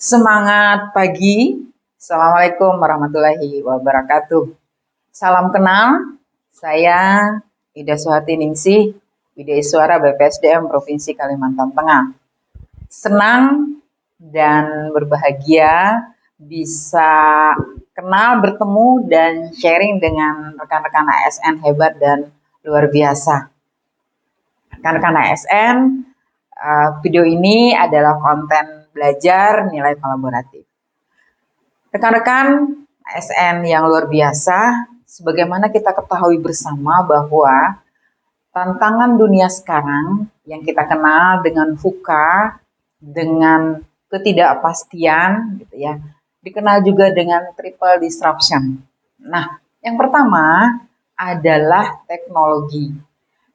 Semangat pagi. Assalamualaikum warahmatullahi wabarakatuh. Salam kenal, saya Ida Suhati Ningsih, Wideiswara BPSDM Provinsi Kalimantan Tengah. Senang dan berbahagia bisa kenal, bertemu, dan sharing dengan rekan-rekan ASN hebat dan luar biasa. Rekan-rekan ASN, video ini adalah konten belajar nilai kolaboratif. Rekan-rekan ASN yang luar biasa, sebagaimana kita ketahui bersama bahwa tantangan dunia sekarang yang kita kenal dengan VUCA, dengan ketidakpastian, gitu ya, dikenal juga dengan triple disruption. Nah, yang pertama adalah teknologi.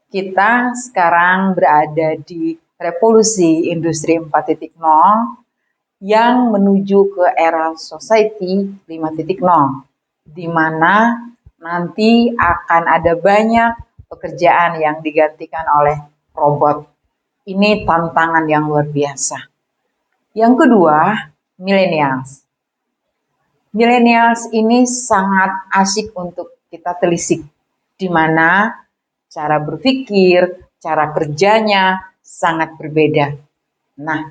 Kita sekarang berada di revolusi industri 4.0 yang menuju ke era society 5.0, di mana nanti akan ada banyak pekerjaan yang digantikan oleh robot. Ini tantangan yang luar biasa. Yang kedua, millennials. Millennials ini sangat asyik untuk kita telisik, di mana cara berpikir, cara kerjanya sangat berbeda. Nah,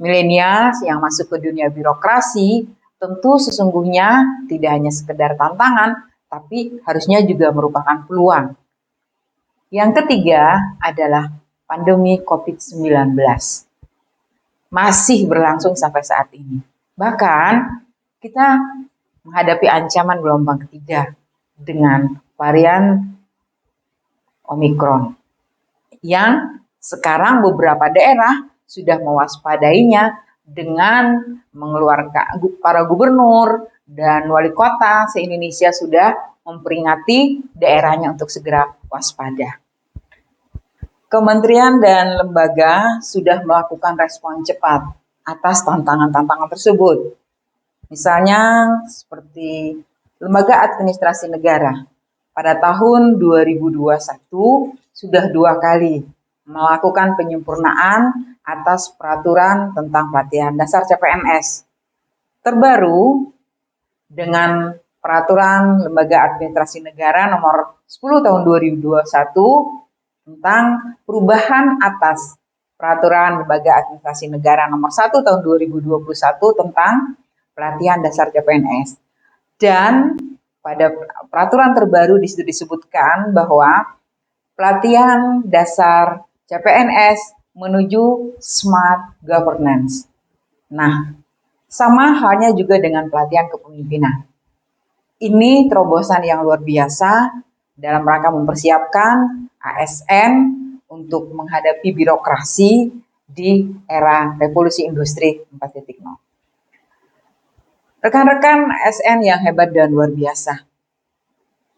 milenials yang masuk ke dunia birokrasi tentu sesungguhnya tidak hanya sekedar tantangan, tapi harusnya juga merupakan peluang. Yang ketiga adalah pandemi COVID-19. Masih berlangsung sampai saat ini. Bahkan kita menghadapi ancaman gelombang ketiga dengan varian Omikron, yang sekarang beberapa daerah sudah mewaspadainya dengan mengeluarkan, para gubernur dan wali kota se-Indonesia sudah memperingati daerahnya untuk segera waspada. Kementerian dan lembaga sudah melakukan respon cepat atas tantangan-tantangan tersebut. Misalnya seperti Lembaga Administrasi Negara pada tahun 2021 sudah 2 kali melakukan penyempurnaan atas peraturan tentang pelatihan dasar CPNS. Terbaru dengan peraturan Lembaga Administrasi Negara nomor 10 tahun 2021 tentang perubahan atas peraturan Lembaga Administrasi Negara nomor 1 tahun 2021 tentang pelatihan dasar CPNS. Dan pada peraturan terbaru disitu disebutkan bahwa pelatihan dasar CPNS menuju smart governance. Nah, sama halnya juga dengan pelatihan kepemimpinan. Ini terobosan yang luar biasa dalam rangka mempersiapkan ASN untuk menghadapi birokrasi di era revolusi industri 4.0. Rekan-rekan ASN yang hebat dan luar biasa,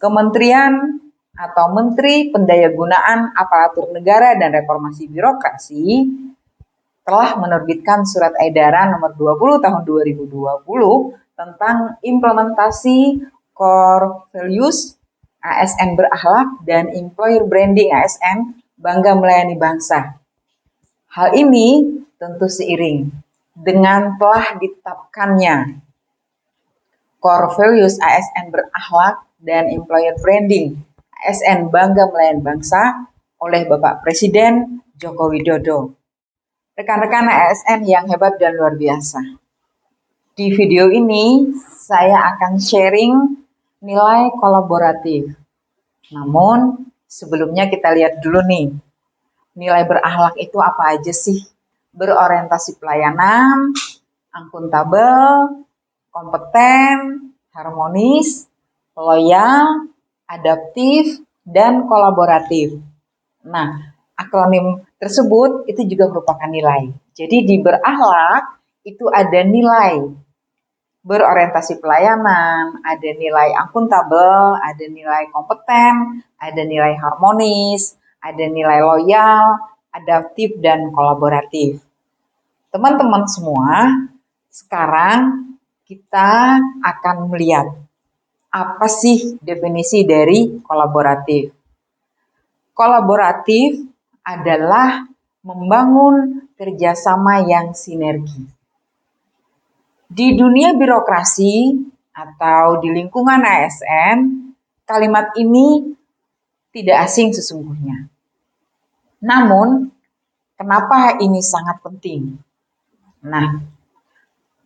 Kementerian atau Menteri Pendayagunaan Aparatur Negara dan Reformasi Birokrasi telah menerbitkan surat edaran nomor 20 tahun 2020 tentang implementasi core values ASN berakhlak dan employer branding ASN bangga melayani bangsa. Hal ini tentu seiring dengan telah ditetapkannya core values ASN berakhlak dan employer branding ASN bangga melayani bangsa oleh Bapak Presiden Joko Widodo. Rekan-rekan ASN yang hebat dan luar biasa, di video ini saya akan sharing nilai kolaboratif. Namun sebelumnya kita lihat dulu nih, nilai berakhlak itu apa aja sih? Berorientasi pelayanan, akuntabel, kompeten, harmonis, loyal, adaptif, dan kolaboratif. Nah, akronim tersebut itu juga merupakan nilai. Jadi di berakhlak itu ada nilai berorientasi pelayanan, ada nilai akuntabel, ada nilai kompeten, ada nilai harmonis, ada nilai loyal, adaptif, dan kolaboratif. Teman-teman semua, sekarang kita akan melihat apa sih definisi dari kolaboratif. Kolaboratif adalah membangun kerjasama yang sinergi. Di dunia birokrasi atau di lingkungan ASN, kalimat ini tidak asing sesungguhnya. Namun, kenapa ini sangat penting? Nah,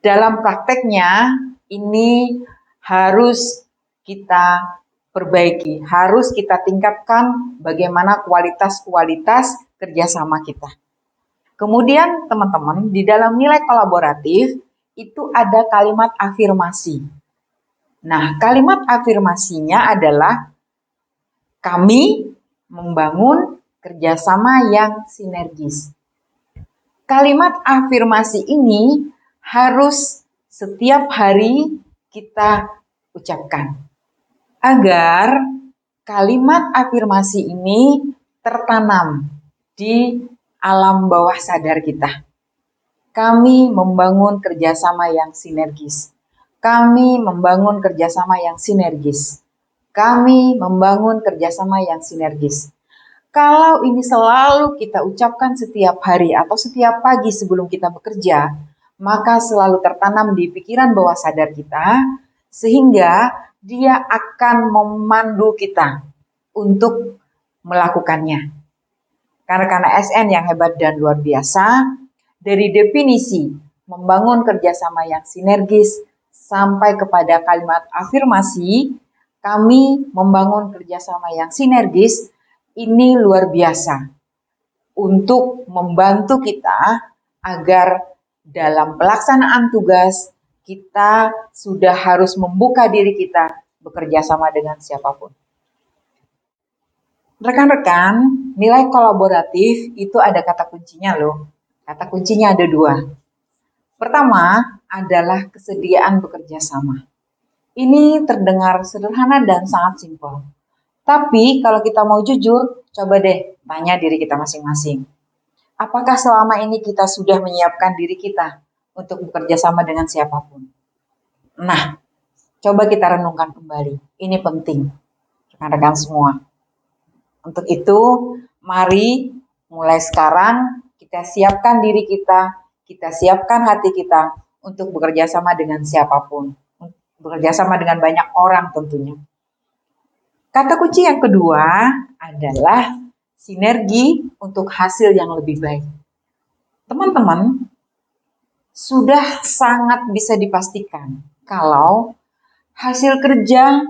dalam prakteknya ini harus kita perbaiki, harus kita tingkatkan bagaimana kualitas kerjasama kita. Kemudian teman-teman, di dalam nilai kolaboratif itu ada kalimat afirmasi. Nah, kalimat afirmasinya adalah kami membangun kerjasama yang sinergis. Kalimat afirmasi ini harus setiap hari kita ucapkan agar kalimat afirmasi ini tertanam di alam bawah sadar kita. Kami membangun kerjasama yang sinergis. Kami membangun kerjasama yang sinergis. Kami membangun kerjasama yang sinergis. Kalau ini selalu kita ucapkan setiap hari atau setiap pagi sebelum kita bekerja, maka selalu tertanam di pikiran bawah sadar kita, sehingga dia akan memandu kita untuk melakukannya. Karena SN yang hebat dan luar biasa, dari definisi membangun kerjasama yang sinergis sampai kepada kalimat afirmasi, kami membangun kerjasama yang sinergis, ini luar biasa untuk membantu kita agar dalam pelaksanaan tugas kita sudah harus membuka diri kita bekerja sama dengan siapapun. Rekan-rekan, nilai kolaboratif itu ada kata kuncinya loh. Kata kuncinya ada 2. Pertama adalah kesediaan bekerja sama. Ini terdengar sederhana dan sangat simpel. Tapi kalau kita mau jujur, coba deh tanya diri kita masing-masing. Apakah selama ini kita sudah menyiapkan diri kita untuk bekerja sama dengan siapapun? Nah, coba kita renungkan kembali. Ini penting, rekan-rekan semua. Untuk itu, mari mulai sekarang kita siapkan diri kita siapkan hati kita untuk bekerja sama dengan siapapun. Bekerja sama dengan banyak orang tentunya. Kata kunci yang kedua adalah sinergi untuk hasil yang lebih baik. Teman-teman, sudah sangat bisa dipastikan kalau hasil kerja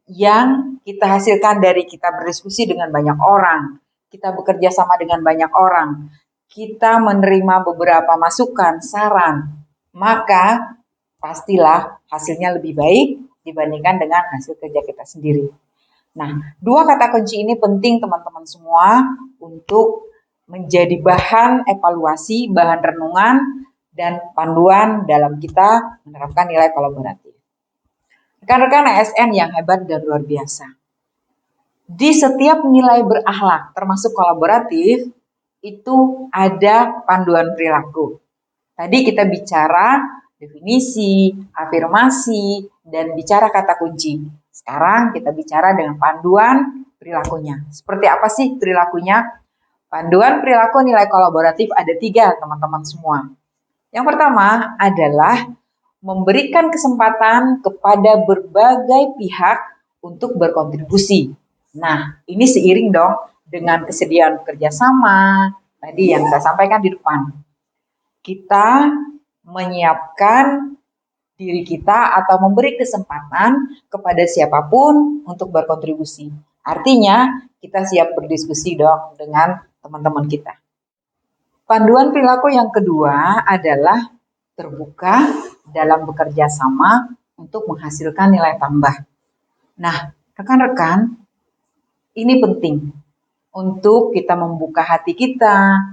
yang kita hasilkan dari kita berdiskusi dengan banyak orang, kita bekerja sama dengan banyak orang, kita menerima beberapa masukan, saran, maka pastilah hasilnya lebih baik dibandingkan dengan hasil kerja kita sendiri. Nah, 2 kata kunci ini penting teman-teman semua untuk menjadi bahan evaluasi, bahan renungan, dan panduan dalam kita menerapkan nilai kolaboratif. Rekan-rekan ASN yang hebat dan luar biasa. Di setiap nilai berakhlak, termasuk kolaboratif, itu ada panduan perilaku. Tadi kita bicara definisi, afirmasi, dan bicara kata kunci. Sekarang kita bicara dengan panduan perilakunya. Seperti apa sih perilakunya? Panduan perilaku nilai kolaboratif ada 3, teman-teman semua. Yang pertama adalah memberikan kesempatan kepada berbagai pihak untuk berkontribusi. Nah, ini seiring dong dengan kesediaan bekerja sama, tadi yang saya sampaikan di depan. Kita menyiapkan diri kita atau memberi kesempatan kepada siapapun untuk berkontribusi. Artinya, kita siap berdiskusi dong dengan teman-teman kita. Panduan perilaku yang kedua adalah terbuka dalam bekerja sama untuk menghasilkan nilai tambah. Nah, rekan-rekan, ini penting untuk kita membuka hati kita,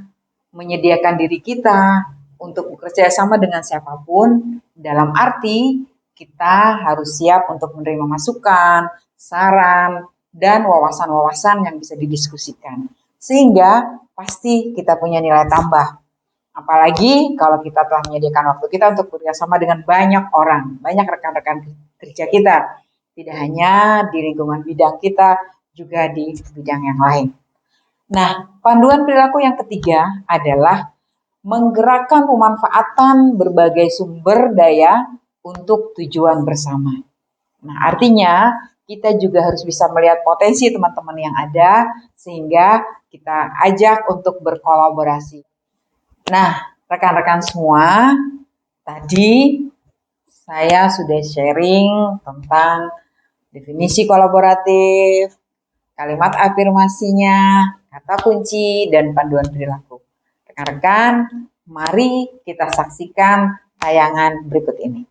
menyediakan diri kita untuk bekerja sama dengan siapapun, dalam arti kita harus siap untuk menerima masukan, saran, dan wawasan-wawasan yang bisa didiskusikan. Sehingga pasti kita punya nilai tambah. Apalagi kalau kita telah menyediakan waktu kita untuk bekerja sama dengan banyak orang, banyak rekan-rekan kerja kita. Tidak hanya di lingkungan bidang kita, juga di bidang yang lain. Nah, panduan perilaku yang ketiga adalah menggerakkan pemanfaatan berbagai sumber daya untuk tujuan bersama. Nah, artinya kita juga harus bisa melihat potensi teman-teman yang ada sehingga kita ajak untuk berkolaborasi. Nah, rekan-rekan semua, tadi saya sudah sharing tentang definisi kolaboratif, kalimat afirmasinya, kata kunci, dan panduan perilaku. Rekan-rekan, mari kita saksikan tayangan berikut ini.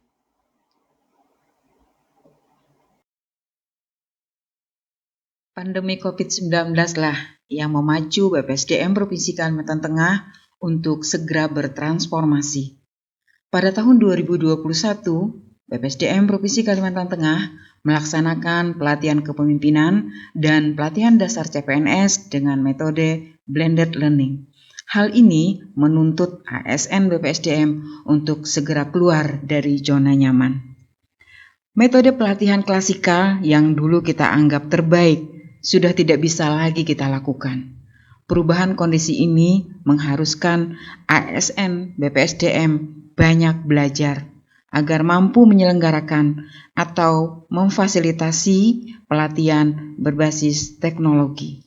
Pandemi COVID-19 lah yang memacu BPSDM Provinsi Kalimantan Tengah untuk segera bertransformasi. Pada tahun 2021, BPSDM Provinsi Kalimantan Tengah melaksanakan pelatihan kepemimpinan dan pelatihan dasar CPNS dengan metode blended learning. Hal ini menuntut ASN BPSDM untuk segera keluar dari zona nyaman. Metode pelatihan klasikal yang dulu kita anggap terbaik sudah tidak bisa lagi kita lakukan. Perubahan kondisi ini mengharuskan ASN BPSDM banyak belajar agar mampu menyelenggarakan atau memfasilitasi pelatihan berbasis teknologi.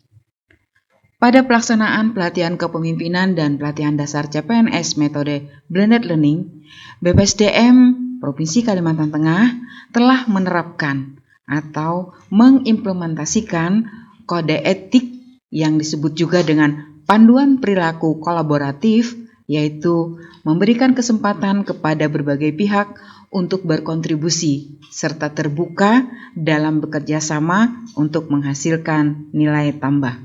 Pada pelaksanaan pelatihan kepemimpinan dan pelatihan dasar CPNS metode blended learning, BPSDM Provinsi Kalimantan Tengah telah menerapkan atau mengimplementasikan kode etik yang disebut juga dengan panduan perilaku kolaboratif, yaitu memberikan kesempatan kepada berbagai pihak untuk berkontribusi serta terbuka dalam bekerja sama untuk menghasilkan nilai tambah.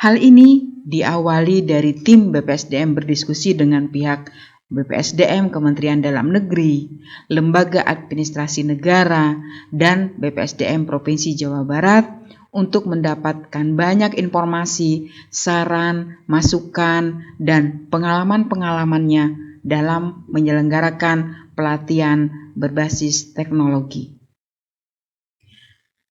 Hal ini diawali dari tim BPSDM berdiskusi dengan pihak BPSDM Kementerian Dalam Negeri, Lembaga Administrasi Negara, dan BPSDM Provinsi Jawa Barat untuk mendapatkan banyak informasi, saran, masukan, dan pengalaman-pengalamannya dalam menyelenggarakan pelatihan berbasis teknologi.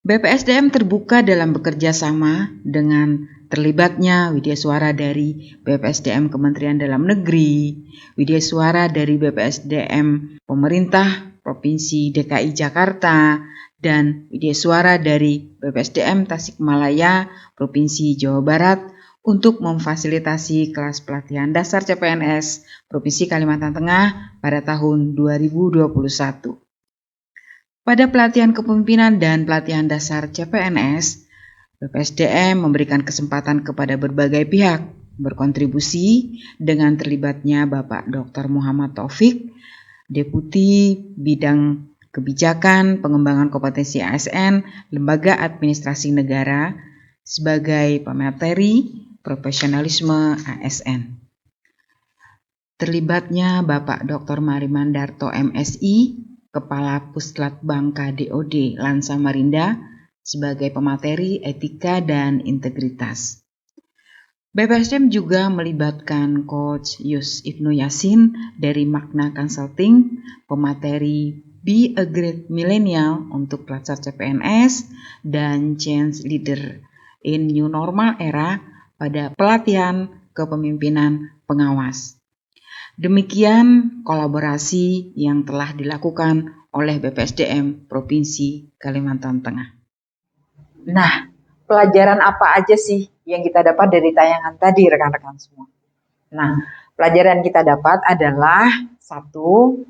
BPSDM terbuka dalam bekerja sama dengan terlibatnya widya suara dari BPSDM Kementerian Dalam Negeri, widya suara dari BPSDM Pemerintah Provinsi DKI Jakarta, dan widya suara dari BPSDM Tasikmalaya Provinsi Jawa Barat untuk memfasilitasi kelas pelatihan dasar CPNS Provinsi Kalimantan Tengah pada tahun 2021. Pada pelatihan kepemimpinan dan pelatihan dasar CPNS, BPSDM memberikan kesempatan kepada berbagai pihak berkontribusi dengan terlibatnya Bapak Dr. Muhammad Taufik, Deputi Bidang Kebijakan Pengembangan Kompetensi ASN Lembaga Administrasi Negara sebagai pemateri profesionalisme ASN. Terlibatnya Bapak Dr. Marimandarto MSI, Kepala Pusklat Bangka DOD Lan Samarinda sebagai pemateri etika dan integritas. BPSDM juga melibatkan Coach Yus Ibnu Yasin dari Magna Consulting, pemateri Be a Great Millennial untuk pelajar CPNS, dan Change Leader in New Normal Era pada pelatihan kepemimpinan pengawas. Demikian kolaborasi yang telah dilakukan oleh BPSDM Provinsi Kalimantan Tengah. Nah, pelajaran apa aja sih yang kita dapat dari tayangan tadi, rekan-rekan semua? Nah, pelajaran kita dapat adalah satu,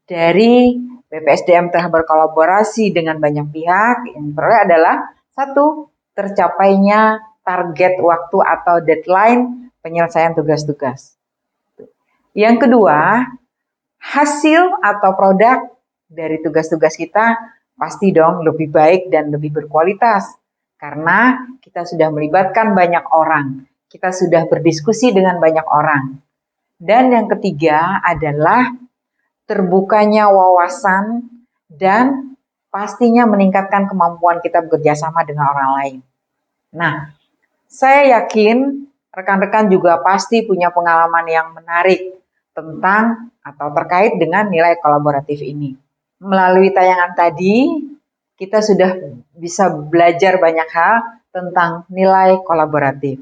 dari BPSDM telah berkolaborasi dengan banyak pihak, yang pertama adalah satu, tercapainya target waktu atau deadline penyelesaian tugas-tugas. Yang kedua, hasil atau produk dari tugas-tugas kita pasti dong lebih baik dan lebih berkualitas karena kita sudah melibatkan banyak orang, kita sudah berdiskusi dengan banyak orang. Dan yang ketiga adalah terbukanya wawasan dan pastinya meningkatkan kemampuan kita bekerja sama dengan orang lain. Nah, saya yakin rekan-rekan juga pasti punya pengalaman yang menarik tentang atau terkait dengan nilai kolaboratif ini. Melalui tayangan tadi, kita sudah bisa belajar banyak hal tentang nilai kolaboratif.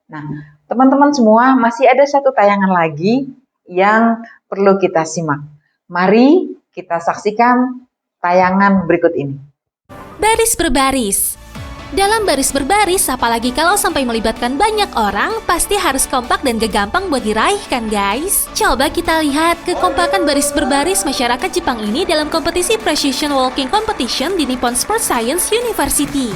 Nah, Teman-teman semua, masih ada satu tayangan lagi yang perlu kita simak. Mari kita saksikan tayangan berikut ini. Baris berbaris. Dalam baris berbaris, apalagi kalau sampai melibatkan banyak orang, pasti harus kompak dan gak gampang buat diraih kan guys? Coba kita lihat kekompakan baris berbaris masyarakat Jepang ini dalam kompetisi Precision Walking Competition di Nippon Sports Science University.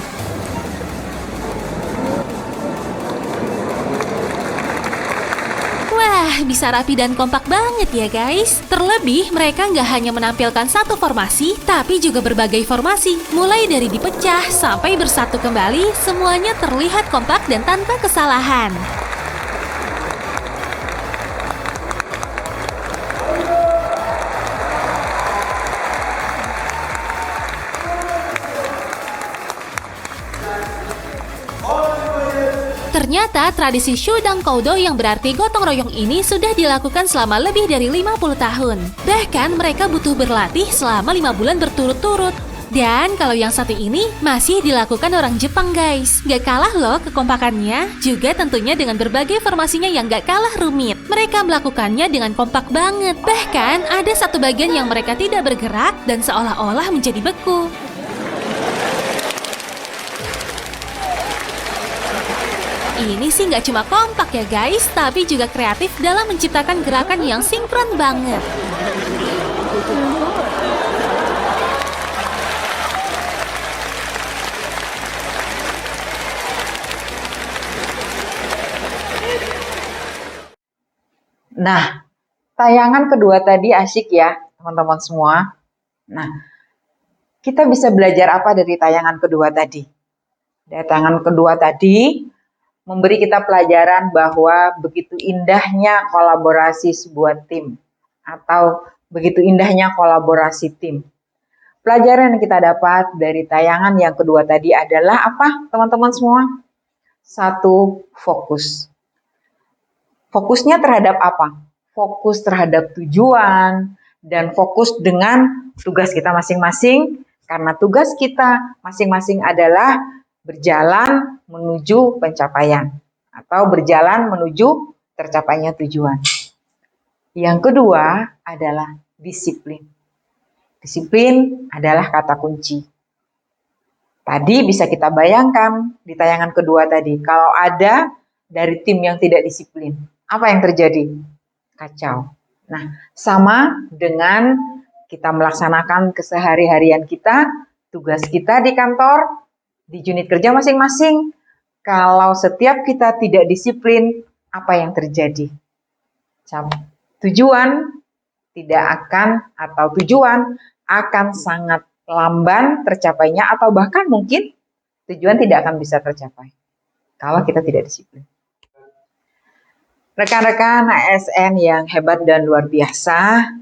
Wah, bisa rapi dan kompak banget ya guys. Terlebih, mereka nggak hanya menampilkan satu formasi, tapi juga berbagai formasi. Mulai dari dipecah sampai bersatu kembali, semuanya terlihat kompak dan tanpa kesalahan. Ternyata tradisi Shudang Koudo yang berarti gotong royong ini sudah dilakukan selama lebih dari 50 tahun. Bahkan mereka butuh berlatih selama 5 bulan berturut-turut. Dan kalau yang satu ini masih dilakukan orang Jepang guys. Gak kalah loh kekompakannya. Juga tentunya dengan berbagai formasinya yang gak kalah rumit. Mereka melakukannya dengan kompak banget. Bahkan ada satu bagian yang mereka tidak bergerak dan seolah-olah menjadi beku. Ini sih nggak cuma kompak ya guys, tapi juga kreatif dalam menciptakan gerakan yang sinkron banget. Nah, tayangan kedua tadi asyik ya, teman-teman semua. Nah, kita bisa belajar apa dari tayangan kedua tadi? Dari tayangan kedua tadi, memberi kita pelajaran bahwa begitu indahnya kolaborasi sebuah tim atau begitu indahnya kolaborasi tim. Pelajaran yang kita dapat dari tayangan yang kedua tadi adalah apa, teman-teman semua? Satu, fokus. Fokusnya terhadap apa? Fokus terhadap tujuan dan fokus dengan tugas kita masing-masing, karena tugas kita masing-masing adalah berjalan menuju pencapaian atau berjalan menuju tercapainya tujuan. Yang kedua adalah disiplin. Disiplin adalah kata kunci. Tadi bisa kita bayangkan di tayangan kedua tadi, kalau ada dari tim yang tidak disiplin, apa yang terjadi? Kacau. Nah, sama dengan kita melaksanakan kesehari-harian kita, tugas kita di kantor, di unit kerja masing-masing. Kalau setiap kita tidak disiplin, apa yang terjadi? Tujuan akan sangat lamban tercapainya, atau bahkan mungkin tujuan tidak akan bisa tercapai kalau kita tidak disiplin. Rekan-rekan ASN yang hebat dan luar biasa,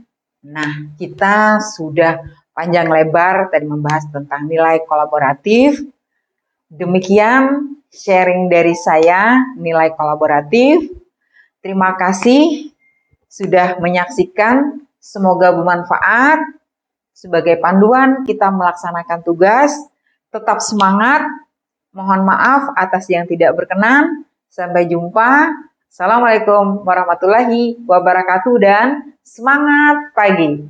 nah kita sudah panjang lebar tadi membahas tentang nilai kolaboratif. Demikian sharing dari saya nilai kolaboratif. Terima kasih sudah menyaksikan, semoga bermanfaat. Sebagai panduan kita melaksanakan tugas, tetap semangat. Mohon maaf atas yang tidak berkenan. Sampai jumpa. Assalamualaikum warahmatullahi wabarakatuh dan semangat pagi.